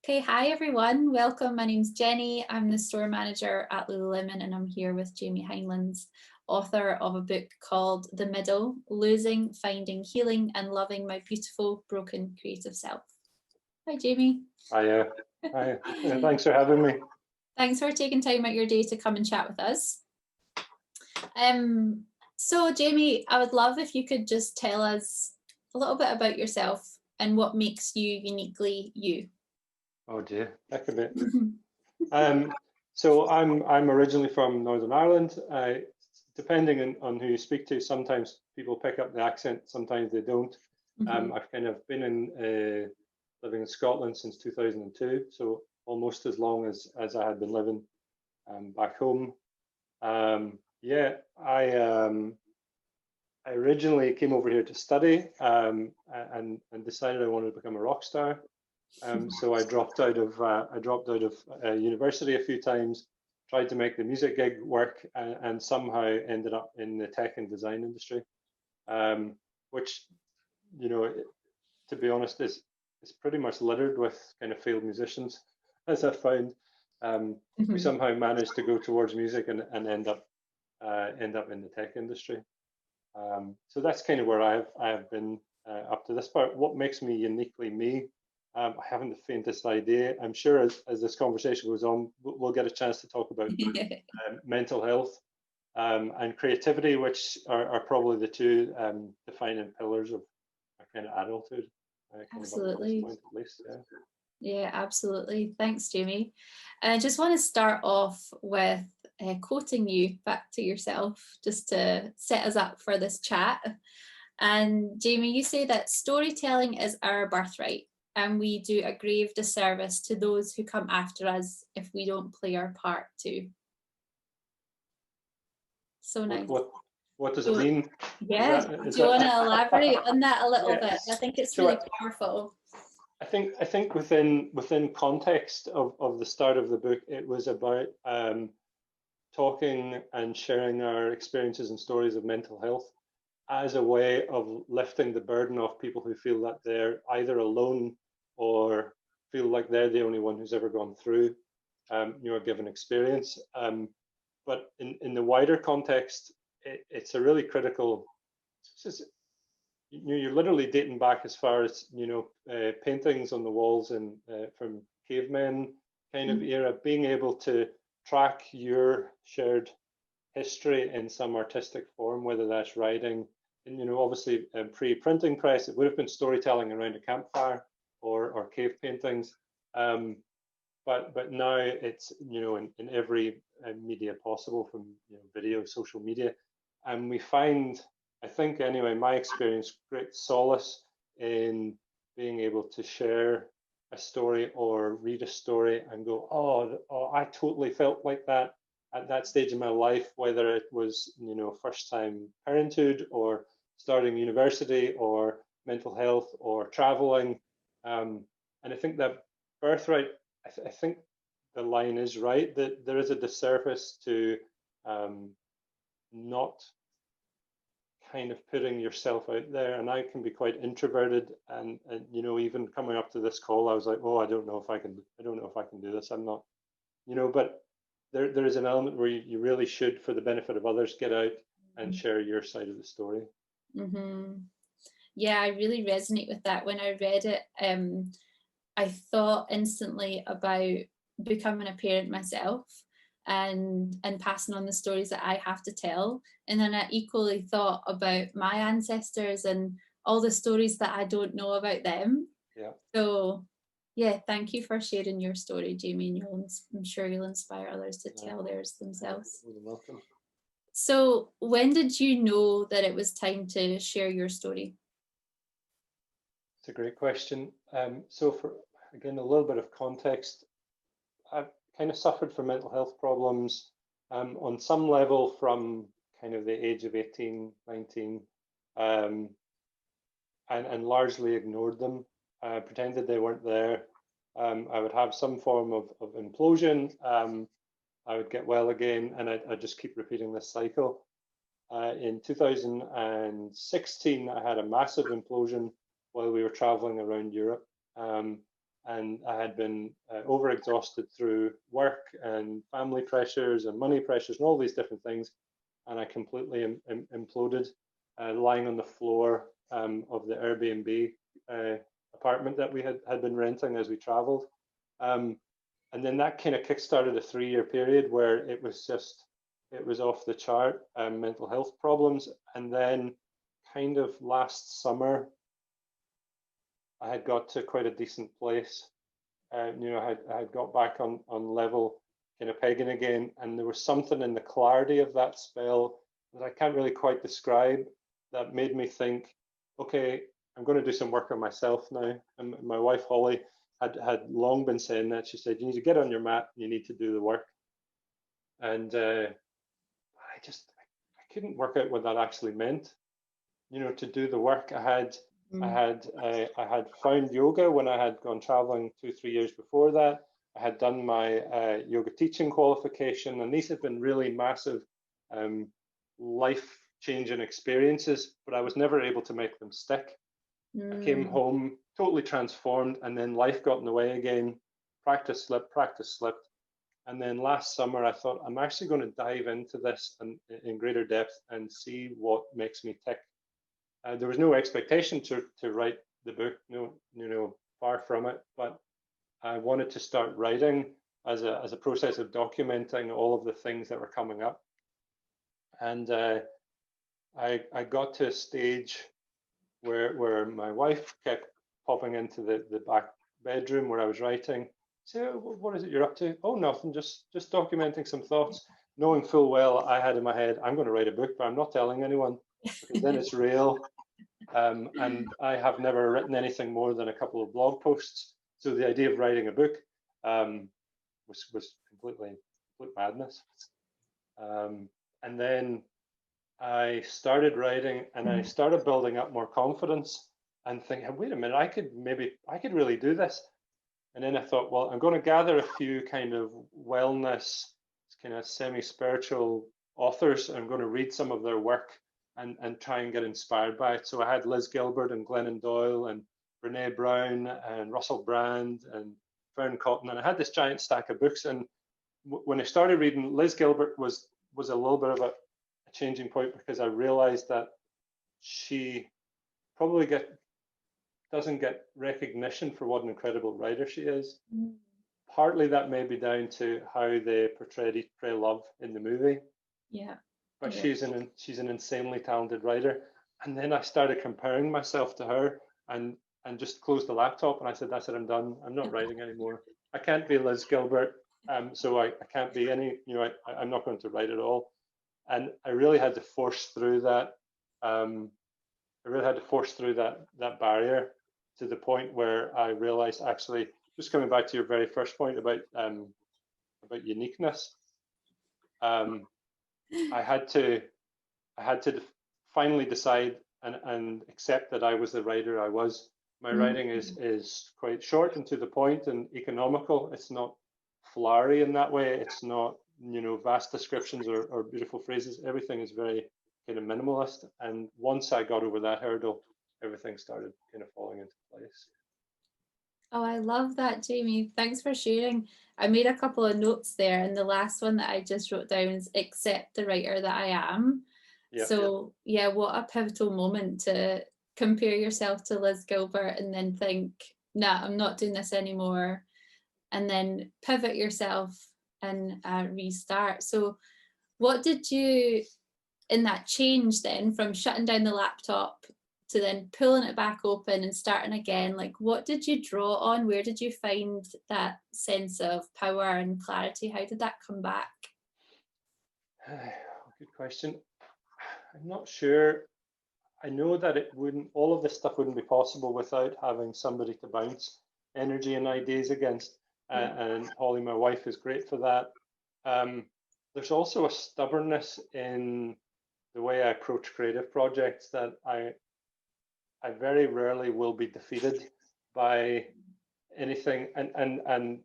Okay, hi everyone. Welcome. My name's Jenny. I'm the store manager at Lululemon and I'm here with Jamie Hylands, author of a book called The Middle: Losing, Finding, Healing and Loving My Beautiful, Broken, Creative Self. Hi Jamie. Hi, thanks for having me. Thanks for taking time out your day to come and chat with us. So Jamie, I would love if you could just tell us a little bit about yourself and what makes you uniquely you. Oh dear, heck of it. So I'm originally from Northern Ireland. Depending on who you speak to, sometimes people pick up the accent, sometimes they don't. I've kind of been in living in Scotland since 2002, so almost as long as I had been living back home. Yeah, I originally came over here to study and decided I wanted to become a rock star. So I dropped out of university a few times, tried to make the music gig work, and somehow ended up in the tech and design industry, which, you know, to be honest, is pretty much littered with kind of failed musicians, as I found. We somehow managed to go towards music and end up in the tech industry. So that's kind of where I have been up to this part. What makes me uniquely me? I haven't the faintest idea. I'm sure as this conversation goes on, we'll get a chance to talk about mental health and creativity, which are probably the two defining pillars of my kind of adulthood. Absolutely. Point, at least, yeah. Yeah, absolutely. Thanks, Jamie. I just want to start off with quoting you back to yourself, just to set us up for this chat. And Jamie, you say that storytelling is our birthright, and we do a grave disservice to those who come after us if we don't play our part too. So nice. What does it mean? Yeah, do you want to elaborate on that a little bit? I think it's really powerful. I think within context of the start of the book, it was about talking and sharing our experiences and stories of mental health as a way of lifting the burden off people who feel that they're either alone or feel like they're the only one who's ever gone through a given experience. But in the wider context, it's a really critical. You're literally dating back as far as paintings on the walls and from cavemen kind of era, being able to track your shared history in some artistic form, whether that's writing, and obviously pre-printing press, it would have been storytelling around a campfire or cave paintings, but now it's in every media possible, from video, social media, and we find, I think anyway, my experience, great solace in being able to share a story or read a story and go, oh, I totally felt like that at that stage in my life, whether it was first time parenthood or starting university or mental health or traveling, and I think that birthright, I think the line is right, that there is a disservice to not kind of putting yourself out there. And I can be quite introverted, and even coming up to this call, I was like, oh, I don't know if I can do this. I'm not, but there is an element where you really should, for the benefit of others, get out and share your side of the story. Yeah, I really resonate with that. When I read it, I thought instantly about becoming a parent myself and passing on the stories that I have to tell. And then I equally thought about my ancestors and all the stories that I don't know about them. Yeah. So yeah, thank you for sharing your story, Jamie, and I'm sure you'll inspire others to tell theirs themselves. You're welcome. So when did you know that it was time to share your story? It's a great question. So for, again, a little bit of context, I've kind of suffered from mental health problems on some level from kind of the age of 18, 19, and largely ignored them, pretended they weren't there. I would have some form of implosion. I would get well again, and I'd just keep repeating this cycle. In 2016, I had a massive implosion while we were traveling around Europe. and I had been overexhausted through work and family pressures and money pressures and all these different things, and I completely imploded, lying on the floor of the Airbnb apartment that we had been renting as we traveled. And then that kind of kickstarted a 3-year period where it was off the chart, mental health problems. And then kind of last summer, I had got to quite a decent place. I had got back on level, kind of pegging again. And there was something in the clarity of that spell that I can't really quite describe that made me think, okay, I'm going to do some work on myself now. And my wife, Holly, had long been saying that. She said, you need to get on your mat, you need to do the work. And I couldn't work out what that actually meant. To do the work. I had found yoga when I had gone traveling 2-3 years before that. I had done my yoga teaching qualification, and these had been really massive life-changing experiences, but I was never able to make them stick. I came home totally transformed, and then life got in the way again. Practice slipped. And then last summer, I thought, I'm actually going to dive into this in greater depth and see what makes me tick. There was no expectation to write the book, far from it. But I wanted to start writing as a process of documenting all of the things that were coming up. And I got to a stage where my wife kept popping into the back bedroom where I was writing. Say, what is it you're up to? Oh, nothing, just documenting some thoughts, knowing full well I had in my head, I'm going to write a book, but I'm not telling anyone, because then it's real. And I have never written anything more than a couple of blog posts. So the idea of writing a book was complete madness. And then I started writing, and I started building up more confidence and thinking, wait a minute, I could really do this. And then I thought, well, I'm going to gather a few kind of wellness, kind of semi-spiritual authors. I'm going to read some of their work and try and get inspired by it. So I had Liz Gilbert and Glennon Doyle and Brene Brown and Russell Brand and Fern Cotton. And I had this giant stack of books. And when I started reading, Liz Gilbert was a little bit of a changing point, because I realized that she probably doesn't get recognition for what an incredible writer she is. Partly that may be down to how they portrayed Eat, Pray, Love in the movie. Yeah. But she's an insanely talented writer. And then I started comparing myself to her and just closed the laptop, and I said, I'm done. I'm not writing anymore. I can't be Liz Gilbert. So I can't be any, I'm not going to write at all. And I really had to force through that. That barrier, to the point where I realized, actually, just coming back to your very first point about uniqueness, I had to finally decide and accept that I was the writer I was. My writing is quite short and to the point and economical. It's not flowery in that way. It's not vast descriptions or beautiful phrases. Everything is very kind of minimalist. And once I got over that hurdle, everything started kind of falling into place. Oh, I love that, Jamie. Thanks for sharing. I made a couple of notes there, and the last one that I just wrote down is accept the writer that I am. Yep, so yeah, what a pivotal moment to compare yourself to Liz Gilbert and then think, nah, I'm not doing this anymore, and then pivot yourself and restart. So what did you, in that change then from shutting down the laptop to then pulling it back open and starting again, like what did you draw on? Where did you find that sense of power and clarity? How did that come back? Good question. I'm not sure. I know that all of this stuff wouldn't be possible without having somebody to bounce energy and ideas against. And Holly, my wife, is great for that. There's also a stubbornness in the way I approach creative projects that I very rarely will be defeated by anything. And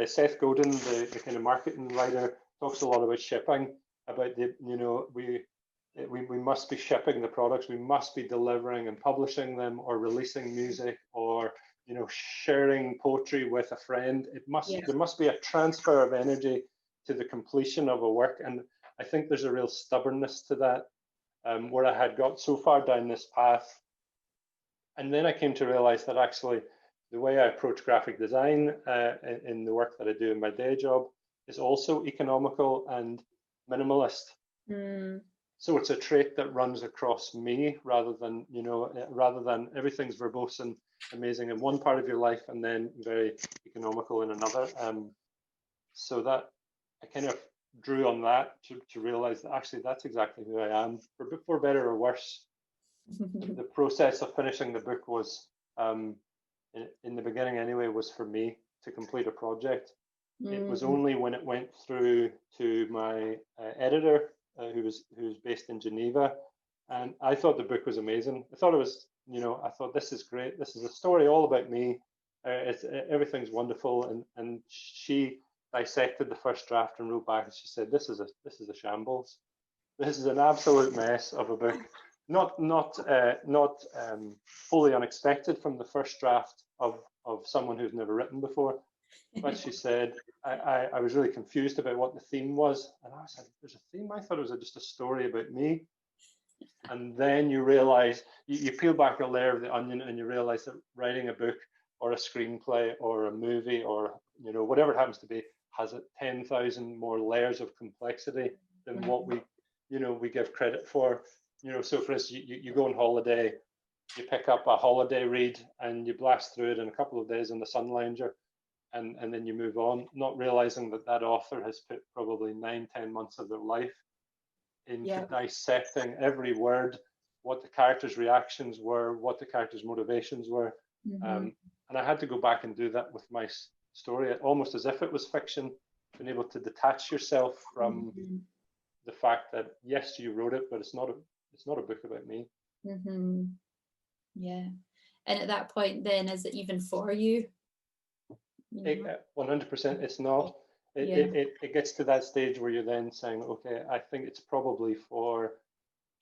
Seth Godin, the kind of marketing writer, talks a lot about shipping, about we must be shipping the products, we must be delivering and publishing them, or releasing music, or sharing poetry with a friend. Yeah. There must be a transfer of energy to the completion of a work, and I think there's a real stubbornness to that, where I had got so far down this path, and then I came to realize that actually the way I approach graphic design in the work that I do in my day job is also economical and minimalist. Mm. So it's a trait that runs across me rather than everything's verbose and amazing in one part of your life and then very economical in another. So that I kind of drew on that to realize that actually that's exactly who I am, for better or worse. The process of finishing the book was, in the beginning anyway, was for me to complete a project. It was only when it went through to my editor, who's based in Geneva, and I thought the book was amazing. I thought it was, I thought this is great. This is a story all about me. Everything's wonderful, and she dissected the first draft and wrote back, and she said, "This is a shambles. This is an absolute mess of a book. Not wholly unexpected from the first draft of someone who's never written before." But she said, I was really confused about what the theme was. And I said, "There's a theme? I thought it was just a story about me." And then you realize, you peel back a layer of the onion and you realize that writing a book or a screenplay or a movie or, whatever it happens to be, has 10,000 more layers of complexity than what we give credit for. So for instance, you go on holiday, you pick up a holiday read and you blast through it in a couple of days in the sun lounger. And then you move on, not realizing that author has put probably 9-10 months of their life into dissecting every word, what the characters' reactions were, what the characters' motivations were. And I had to go back and do that with my story, almost as if it was fiction, being able to detach yourself from the fact that, yes, you wrote it, but it's not a book about me. Yeah. And at that point then, is it even for you? 100%, it's not. It gets to that stage where you're then saying, okay, I think it's probably for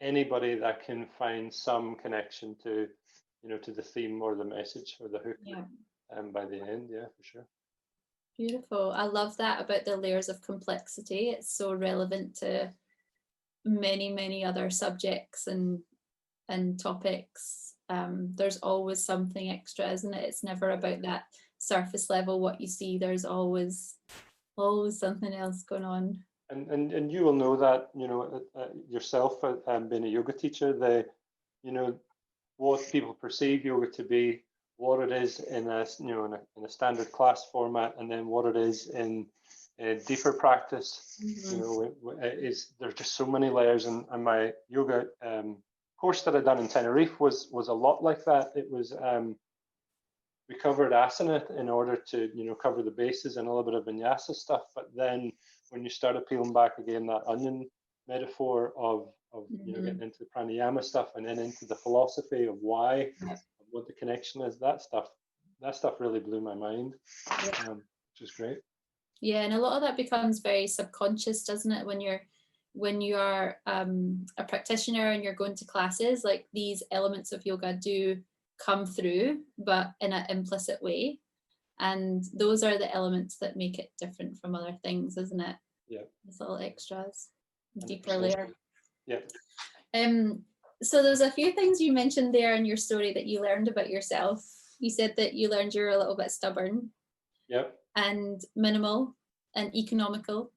anybody that can find some connection to, to the theme or the message or the hook. By the end, for sure. Beautiful. I love that about the layers of complexity. It's so relevant to many, many other subjects and topics. There's always something extra, isn't it? It's never about that surface level what you see. There's always something else going on. And you will know that, yourself, being a yoga teacher, what people perceive yoga to be, what it is in a standard class format, and then what it is in a deeper practice. There's just so many layers, and my yoga course that I'd done in Tenerife was a lot like that. It was we covered asana in order to cover the bases and a little bit of vinyasa stuff, but then when you started peeling back again that onion metaphor of getting into the pranayama stuff and then into the philosophy of why, of what the connection is, that stuff really blew my mind, which is great. Yeah, and a lot of that becomes very subconscious, doesn't it? When you are a practitioner and you're going to classes, like these elements of yoga do come through, but in an implicit way. And those are the elements that make it different from other things, isn't it? Yeah. These little extras, 100%. deeper layer. Yeah. So there's a few things you mentioned there in your story that you learned about yourself. You said that you learned you're a little bit stubborn. Yep. And minimal and economical.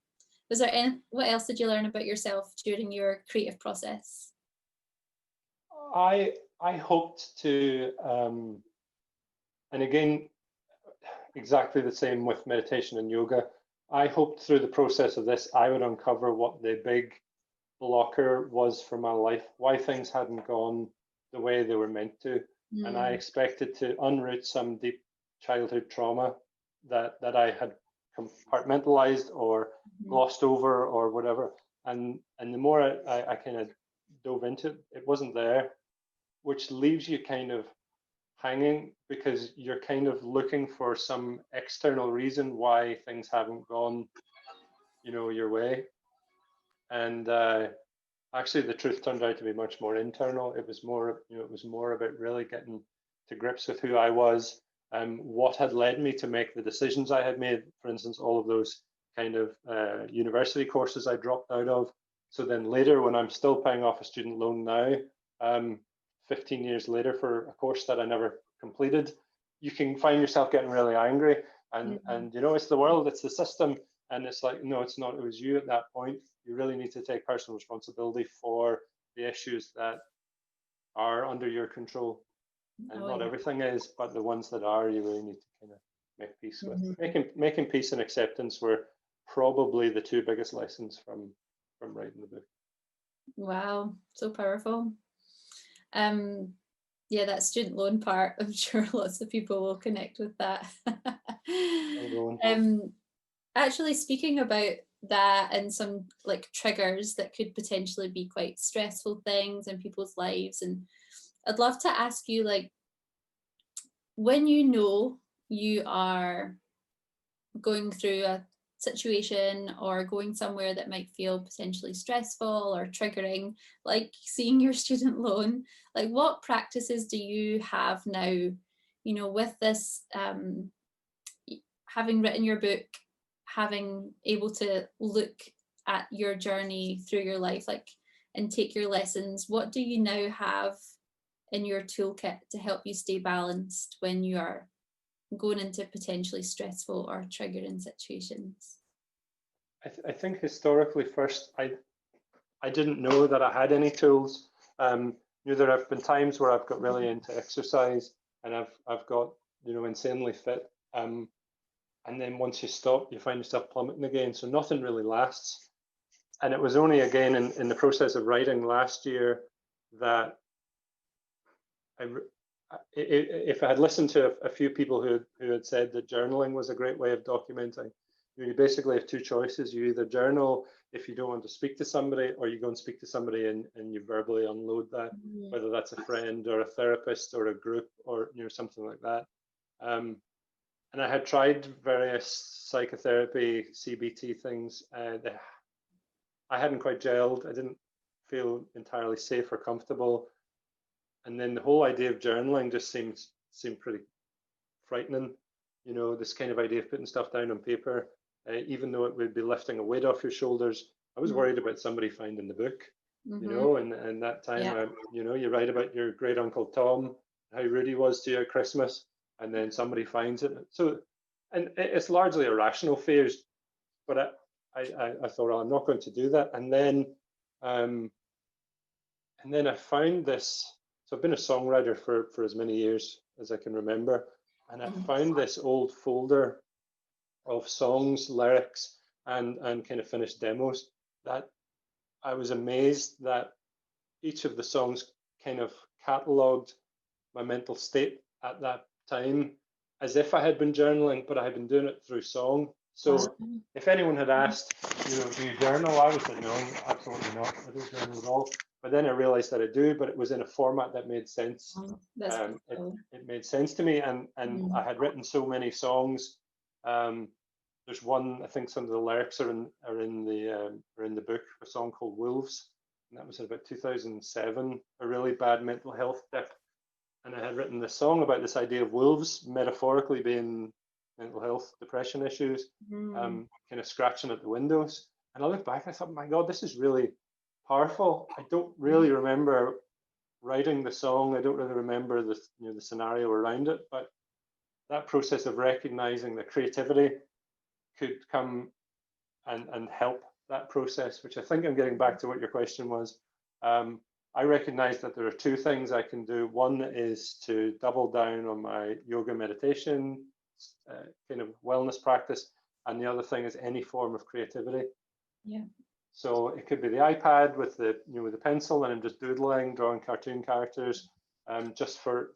What else did you learn about yourself during your creative process? I hoped to, and again, exactly the same with meditation and yoga. I hoped through the process of this, I would uncover what the big blocker was for my life, why things hadn't gone the way they were meant to. And I expected to unroot some deep childhood trauma that I had compartmentalized or glossed over or whatever. And the more I kind of dove into it, it wasn't there, which leaves you kind of hanging because you're kind of looking for some external reason why things haven't gone, your way. And actually, the truth turned out to be much more internal. It was more, it was more about really getting to grips with who I was what had led me to make the decisions I had made. For instance, all of those kind of university courses I dropped out of. So then later, when I'm still paying off a student loan now, 15 years later for a course that I never completed, you can find yourself getting really angry. And you know, it's the world, it's the system. And it's like, no, it's not. It was you at that point. You really need to take personal responsibility for the issues that are under your control. And not everything is, but the ones that are, you really need to kind of make peace with. Making peace and acceptance were probably the two biggest lessons from writing the book. Wow, so powerful. Yeah, that student loan part, I'm sure lots of people will connect with that. Actually, speaking about that and some like triggers that could potentially be quite stressful things in people's lives, and I'd love to ask you, like, when you know you are going through a situation or going somewhere that might feel potentially stressful or triggering, like seeing your student loan, like what practices do you have now, you know, with this, having written your book, having able to look at your journey through your life, like, and take your lessons, what do you now have in your toolkit to help you stay balanced when you are going into potentially stressful or triggering situations? I think historically, first, I didn't know that I had any tools. There have been times where I've got really into exercise and I've got, you know, insanely fit. And then once you stop, you find yourself plummeting again. So nothing really lasts. And it was only again in the process of writing last year that if I had listened to a few people who had said that journaling was a great way of documenting, you basically have two choices. You either journal if you don't want to speak to somebody, or you go and speak to somebody and you verbally unload that, whether that's a friend or a therapist or a group or, you know, something like that. And I had tried various psychotherapy, CBT things. I hadn't quite gelled. I didn't feel entirely safe or comfortable. And then the whole idea of journaling just seemed pretty frightening. You know, this kind of idea of putting stuff down on paper, even though it would be lifting a weight off your shoulders. I was worried about somebody finding the book, you know, and that time, you know, you write about your great uncle Tom, how rude he was to you at Christmas, and then somebody finds it. So, and it's largely irrational fears, but I thought, oh, I'm not going to do that. And then I found this. So I've been a songwriter for as many years as I can remember, and I found this old folder of songs, lyrics, and kind of finished demos that I was amazed that each of the songs kind of catalogued my mental state at that time as if I had been journaling, but I had been doing it through song. So if anyone had asked, you know, do you journal? I would say no, absolutely not. I don't journal at all. But then I realized that I do, but it was in a format that made sense. It made sense to me, and I had written so many songs. There's one, I think some of the lyrics are in the book, a song called Wolves, and that was in about 2007, a really bad mental health dip. And I had written this song about this idea of wolves metaphorically being mental health, depression issues, kind of scratching at the windows. And I looked back and I thought, my God, this is really powerful. I don't really remember writing the song. I don't really remember the scenario around it, but that process of recognizing the creativity could come and help that process, which I think I'm getting back to what your question was. I recognize that there are two things I can do. One is to double down on my yoga meditation kind of wellness practice, and the other thing is any form of creativity. Yeah. So it could be the iPad with the with the pencil, and I'm just doodling, drawing cartoon characters, just for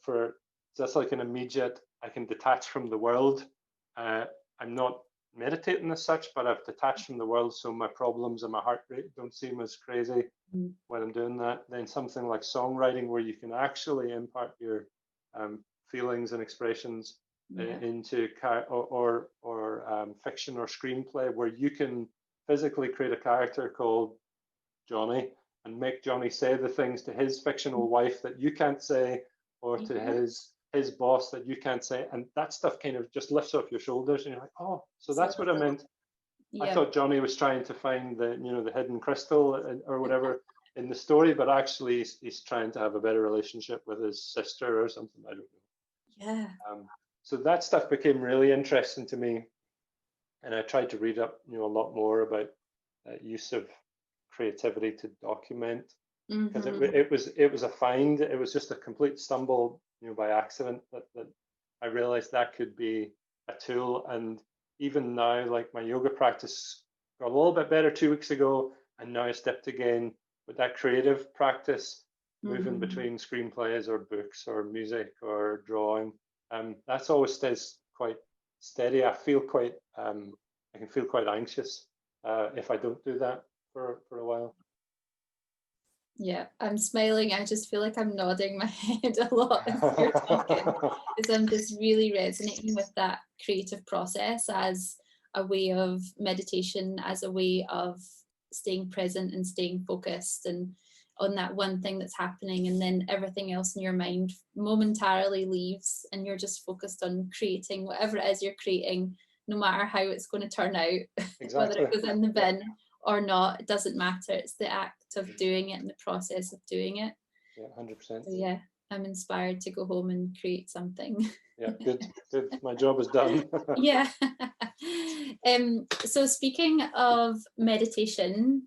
that's like an immediate. I can detach from the world. I'm not meditating as such, but I've detached from the world, so my problems and my heart rate don't seem as crazy when I'm doing that. Then something like songwriting, where you can actually impart your feelings and expressions into or fiction or screenplay, where you can physically create a character called Johnny and make Johnny say the things to his fictional wife that you can't say, or to his boss that you can't say, and that stuff kind of just lifts off your shoulders, and you're like, oh, so that's what I meant. I thought Johnny was trying to find the hidden crystal or whatever in the story, but actually he's trying to have a better relationship with his sister or something. I don't know. Yeah. So that stuff became really interesting to me, and I tried to read up, a lot more about use of creativity to document, because it was a find. It was just a complete stumble, by accident that I realized that could be a tool. And even now, like, my yoga practice got a little bit better 2 weeks ago, and now I stepped again with that creative practice, moving between screenplays or books or music or drawing. That's always stays quite steady. I feel quite, I can feel quite anxious if I don't do that for a while. Yeah, I'm smiling. I just feel like I'm nodding my head a lot as you're talking, because I'm just really resonating with that creative process as a way of meditation, as a way of staying present and staying focused and on that one thing that's happening, and then everything else in your mind momentarily leaves and you're just focused on creating whatever it is you're creating, no matter how it's going to turn out. Exactly. Whether it goes in the bin or not, it doesn't matter. It's the act of doing it and the process of doing it. Yeah, 100%. So yeah, I'm inspired to go home and create something. Yeah, good. My job is done. Yeah. So speaking of meditation,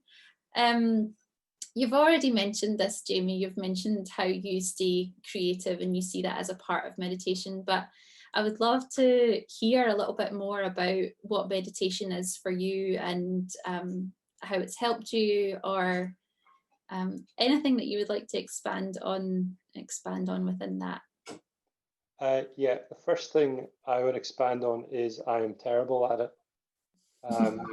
you've already mentioned this, Jamie. You've mentioned how you stay creative and you see that as a part of meditation, but I would love to hear a little bit more about what meditation is for you, and how it's helped you, or anything that you would like to expand on within that. Yeah, the first thing I would expand on is I am terrible at it.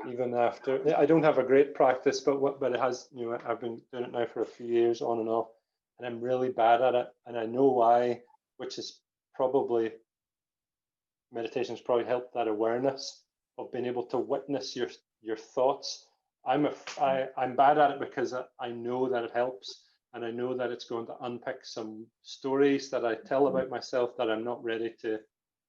Even after, I don't have a great practice, but it has, I've been doing it now for a few years on and off, and I'm really bad at it, and I know why, which is probably, meditation's probably helped that awareness of being able to witness your thoughts. I'm bad at it because I know that it helps, and I know that it's going to unpick some stories that I tell about myself that I'm not ready to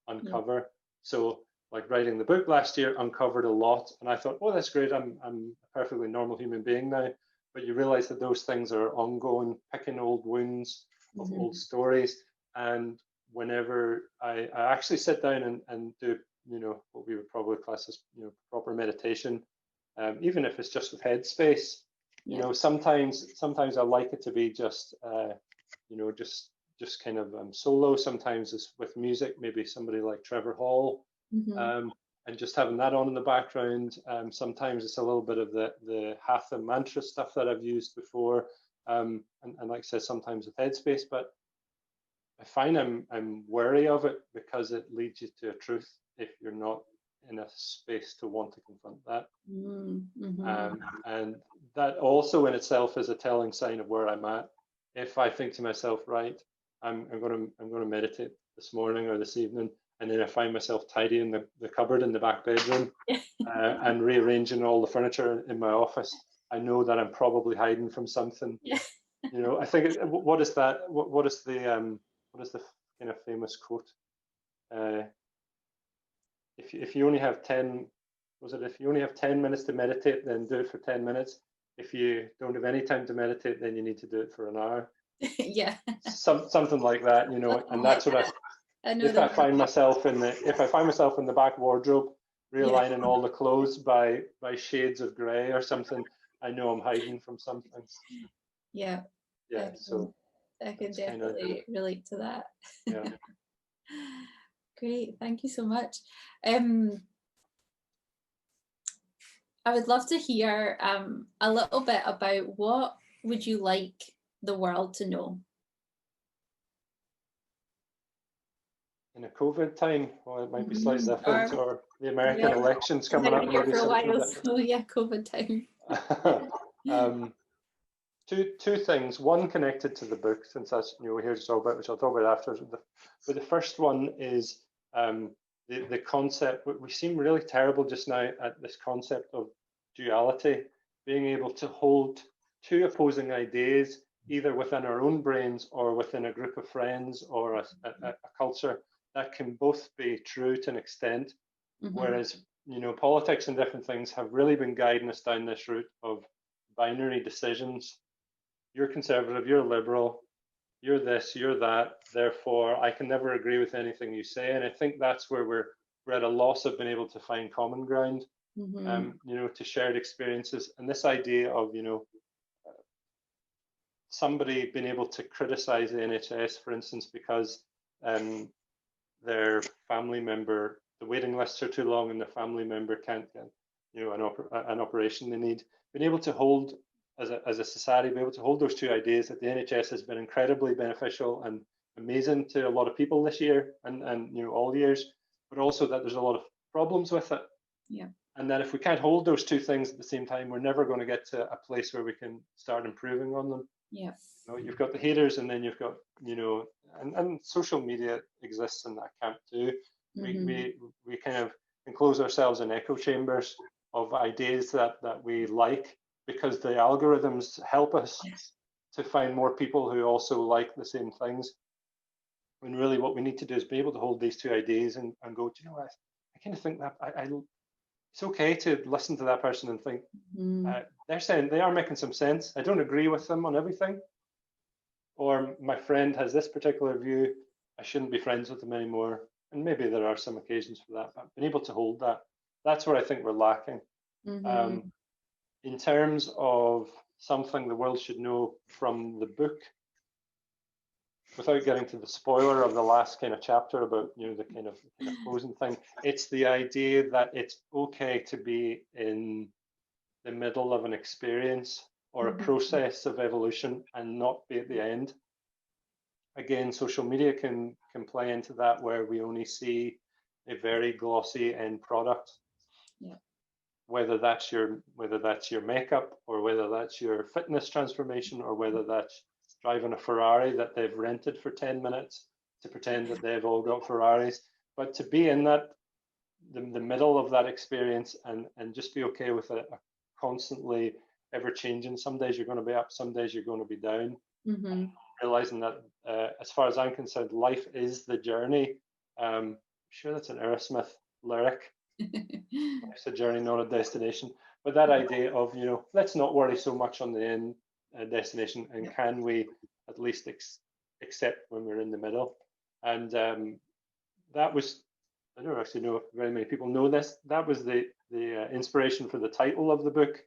uncover. So, like, writing the book last year uncovered a lot, and I thought, oh, that's great, I'm a perfectly normal human being now. But you realize that those things are ongoing, picking old wounds of old stories. And whenever I actually sit down and do, what we would probably class as, proper meditation, even if it's just with headspace, sometimes I like it to be just, just kind of solo. Sometimes it's with music, maybe somebody like Trevor Hall, and just having that on in the background. Sometimes it's a little bit of the hatha mantra stuff that I've used before, and like I said, sometimes with headspace. But I find I'm wary of it because it leads you to a truth if you're not in a space to want to confront that. And that also in itself is a telling sign of where I'm at. If I think to myself, right, I'm going to meditate this morning or this evening, and then I find myself tidying the cupboard in the back bedroom and rearranging all the furniture in my office, I know that I'm probably hiding from something. I think what is that? What is the kind of famous quote? If you only have 10, if you only have 10 minutes to meditate, then do it for 10 minutes. If you don't have any time to meditate, then you need to do it for an hour. Yeah. Something like that, and that's what if I find myself in the back wardrobe realigning all the clothes by shades of grey or something, I know I'm hiding from something. Yeah. So I can definitely relate to that. Yeah. Great, thank you so much. I would love to hear a little bit about what would you like the world to know? In a COVID time, well, it might be slightly different, or the American elections coming up. Maybe for a while, so yeah, COVID time. Two things. One connected to the book, since that's we're here to talk about, which I'll talk about after. But the first one is the concept. We seem really terrible just now at this concept of duality, being able to hold two opposing ideas either within our own brains or within a group of friends or a culture, that can both be true to an extent. Whereas, politics and different things have really been guiding us down this route of binary decisions. You're conservative, you're liberal, you're this, you're that, therefore I can never agree with anything you say. And I think that's where we're at a loss of being able to find common ground, to shared experiences. And this idea of, somebody being able to criticize the NHS, for instance, because their family member, the waiting lists are too long and the family member can't get, an operation they need. Being able to hold, as a society, be able to hold those two ideas, that the NHS has been incredibly beneficial and amazing to a lot of people this year and all years, but also that there's a lot of problems with it. Yeah. And that if we can't hold those two things at the same time, we're never going to get to a place where we can start improving on them. Yeah. You've got the haters, and then you've got, and social media exists in that camp too. We kind of enclose ourselves in echo chambers of ideas that we like, because the algorithms help us to find more people who also like the same things. When really what we need to do is be able to hold these two ideas and go, do you know what, I kind of think that it's okay to listen to that person and think, they're saying, they are making some sense. I don't agree with them on everything. Or my friend has this particular view, I shouldn't be friends with them anymore. And maybe there are some occasions for that, but being able to hold that, that's where I think we're lacking. In terms of something the world should know from the book, without getting to the spoiler of the last kind of chapter about the kind of closing thing, it's the idea that it's okay to be in the middle of an experience or a process of evolution and not be at the end. Again, social media can play into that, where we only see a very glossy end product. Yeah. Whether that's your makeup, or whether that's your fitness transformation, or whether that's driving a Ferrari that they've rented for 10 minutes to pretend that they've all got Ferraris. But to be in that, the middle of that experience, and just be okay with a constantly ever changing. Some days you're going to be up, some days you're going to be down. Realizing that, as far as I'm concerned, life is the journey. I'm sure that's an Aerosmith lyric. It's a journey, not a destination. But that idea of, let's not worry so much on the end destination, and can we at least accept when we're in the middle? And that was, I don't actually know if very many people know this, that was the inspiration for the title of the book.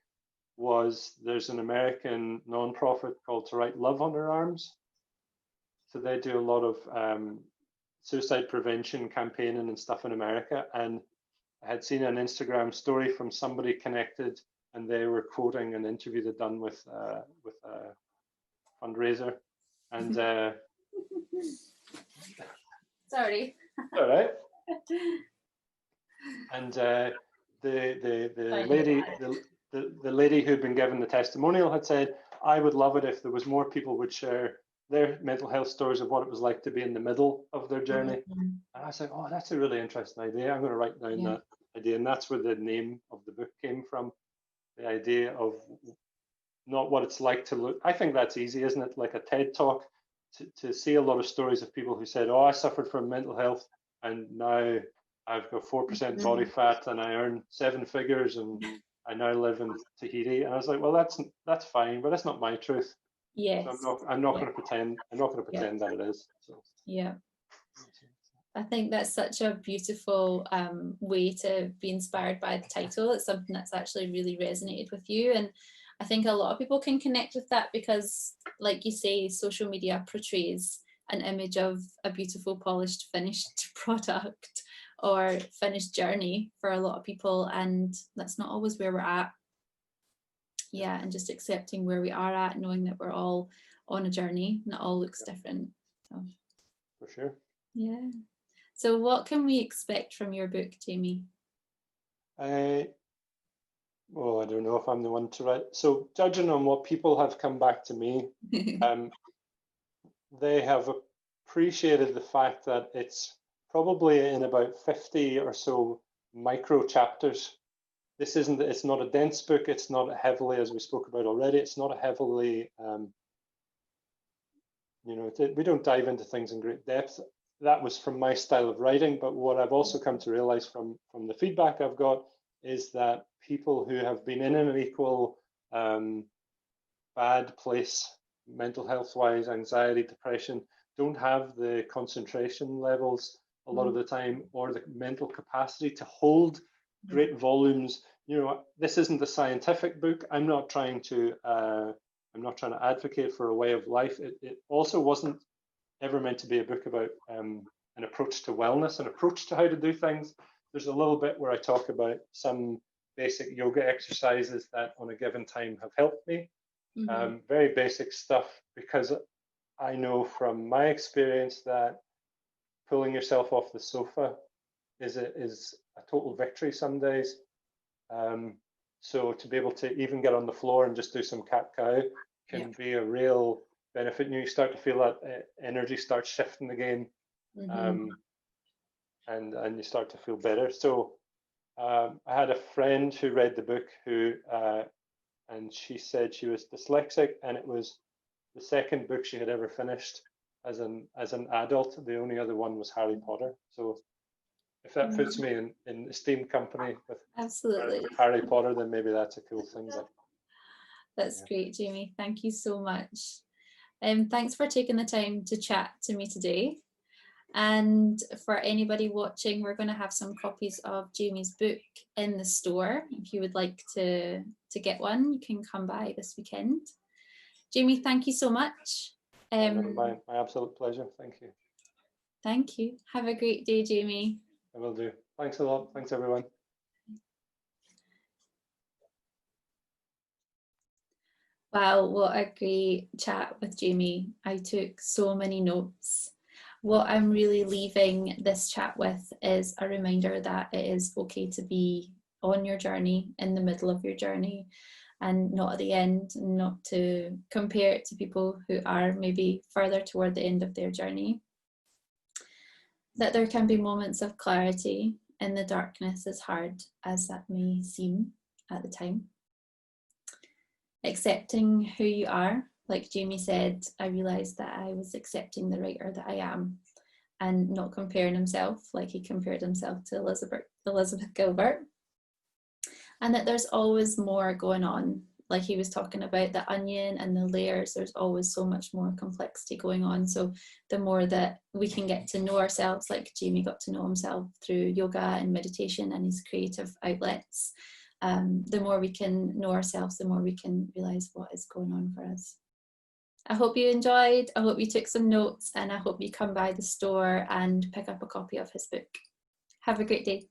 Was there's an American non-profit called To Write Love on Her Arms. So they do a lot of suicide prevention campaigning and stuff in America. And I had seen an Instagram story from somebody connected, and they were quoting an interview they'd done with a fundraiser. And sorry. All right. And the lady. The lady who'd been given the testimonial had said, I would love it if there was more people would share their mental health stories of what it was like to be in the middle of their journey. And I was like, oh, that's a really interesting idea. I'm going to write down that idea. And that's where the name of the book came from. The idea of not what it's like to look. I think that's easy, isn't it? Like a TED talk, to see a lot of stories of people who said, oh, I suffered from mental health and now I've got 4% body fat and I earn 7 figures and I now live in Tahiti. And I was like, well, that's fine, but that's not my truth. Yes. So I'm not going to pretend. I'm not going to pretend that it is. So. Yeah. I think that's such a beautiful way to be inspired by the title. It's something that's actually really resonated with you. And I think a lot of people can connect with that because, like you say, social media portrays an image of a beautiful, polished, finished product or finished journey for a lot of people, and that's not always where we're at. Yeah, and just accepting where we are at, knowing that we're all on a journey and it all looks different. So. For sure. Yeah. So what can we expect from your book, Jamie? Well, I don't know if I'm the one to write. So judging on what people have come back to me, they have appreciated the fact that it's probably in about 50 or so micro chapters. It's not a dense book. It's not heavily, as we spoke about already, it's not a heavily You know, we don't dive into things in great depth. That was from my style of writing, but what I've also come to realize from the feedback I've got is that people who have been in an equal bad place, mental health wise, anxiety, depression, don't have the concentration levels a lot of the time, or the mental capacity to hold great volumes. You know, this isn't a scientific book. I'm not trying to advocate for a way of life. It also wasn't ever meant to be a book about an approach to wellness, an approach to how to do things. There's a little bit where I talk about some basic yoga exercises that on a given time have helped me. Very basic stuff, because I know from my experience that pulling yourself off the sofa is a total victory some days. So to be able to even get on the floor and just do some cat cow can be a real benefit. You start to feel that energy starts shifting again, and you start to feel better. So I had a friend who read the book and she said she was dyslexic, and it was the second book she had ever finished as an adult. The only other one was Harry Potter. So if that puts me in esteemed company with absolutely Harry Potter, then maybe that's a cool thing. That's great, Jamie. Thank you so much. Thanks for taking the time to chat to me today. And for anybody watching, we're going to have some copies of Jamie's book in the store. If you would like to get one, you can come by this weekend. Jamie, thank you so much. My absolute pleasure. Thank you. Thank you. Have a great day, Jamie. I will do. Thanks a lot. Thanks, everyone. Wow, what a great chat with Jamie. I took so many notes. What I'm really leaving this chat with is a reminder that it is okay to be on your journey, in the middle of your journey, and not at the end, not to compare it to people who are maybe further toward the end of their journey. That there can be moments of clarity in the darkness, as hard as that may seem at the time. Accepting who you are, like Jamie said, I realised that I was accepting the writer that I am and not comparing himself like he compared himself to Elizabeth Gilbert. And that there's always more going on, like he was talking about the onion and the layers. There's always so much more complexity going on. So the more that we can get to know ourselves, like Jamie got to know himself through yoga and meditation and his creative outlets, the more we can know ourselves, the more we can realise what is going on for us. I hope you enjoyed, I hope you took some notes, and I hope you come by the store and pick up a copy of his book. Have a great day.